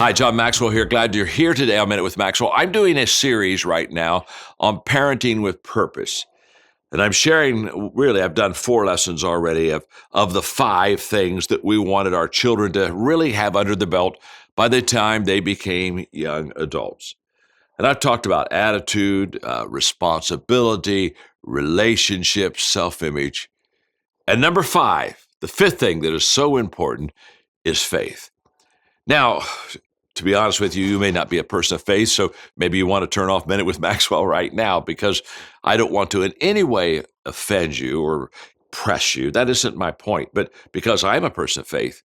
Hi, John Maxwell here. Glad you're here today on Minute with Maxwell. I'm doing a series right now on parenting with purpose. And I'm sharing, really, I've done 4 lessons already of the 5 things that we wanted our children to really have under the belt by the time they became young adults. And I've talked about attitude, responsibility, relationships, self-image. And number 5, the 5th thing that is so important is faith. Now, to be honest with you, you may not be a person of faith, so maybe you want to turn off Minute with Maxwell right now because I don't want to in any way offend you or press you. That isn't my point. But because I'm a person of faith,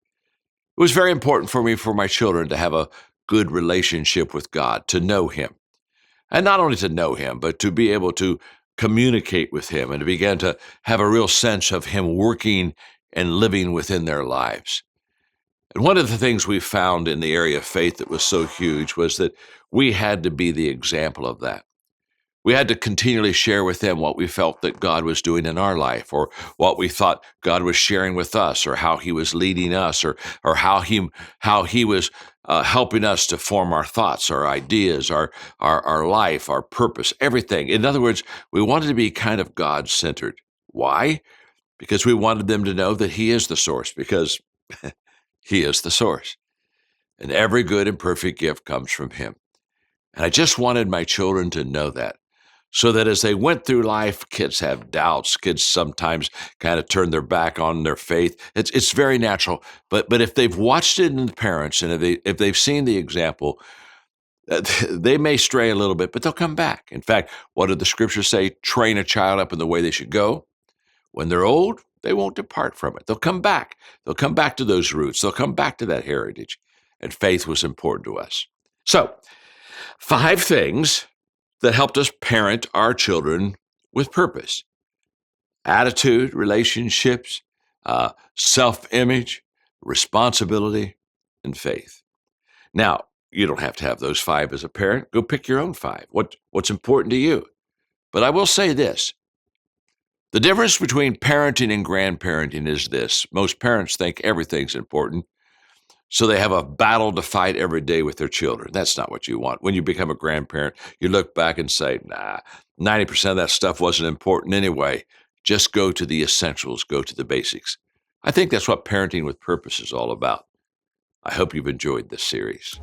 it was very important for me, for my children, to have a good relationship with God, to know Him. And not only to know Him, but to be able to communicate with Him and to begin to have a real sense of Him working and living within their lives. And one of the things we found in the area of faith that was so huge was that we had to be the example of that. We had to continually share with them what we felt that God was doing in our life, or what we thought God was sharing with us, or how He was leading us, or how He was helping us to form our thoughts, our ideas, our life, our purpose, everything. In other words, we wanted to be kind of God-centered. Why? Because we wanted them to know that He is the source, because He is the source. And every good and perfect gift comes from Him. And I just wanted my children to know that, so that as they went through life, kids have doubts. Kids sometimes kind of turn their back on their faith. It's very natural. But if they've watched it in the parents, and if they've seen the example, they may stray a little bit, but they'll come back. In fact, what did the scriptures say? Train a child up in the way they should go. When they're old, they won't depart from it. They'll come back. They'll come back to those roots. They'll come back to that heritage. And faith was important to us. So, 5 things that helped us parent our children with purpose: attitude, relationships, self-image, responsibility, and faith. Now, you don't have to have those 5 as a parent. Go pick your own 5. What's important to you? But I will say this. The difference between parenting and grandparenting is this. Most parents think everything's important, so they have a battle to fight every day with their children. That's not what you want. When you become a grandparent, you look back and say, nah, 90% of that stuff wasn't important anyway. Just go to the essentials, go to the basics. I think that's what parenting with purpose is all about. I hope you've enjoyed this series.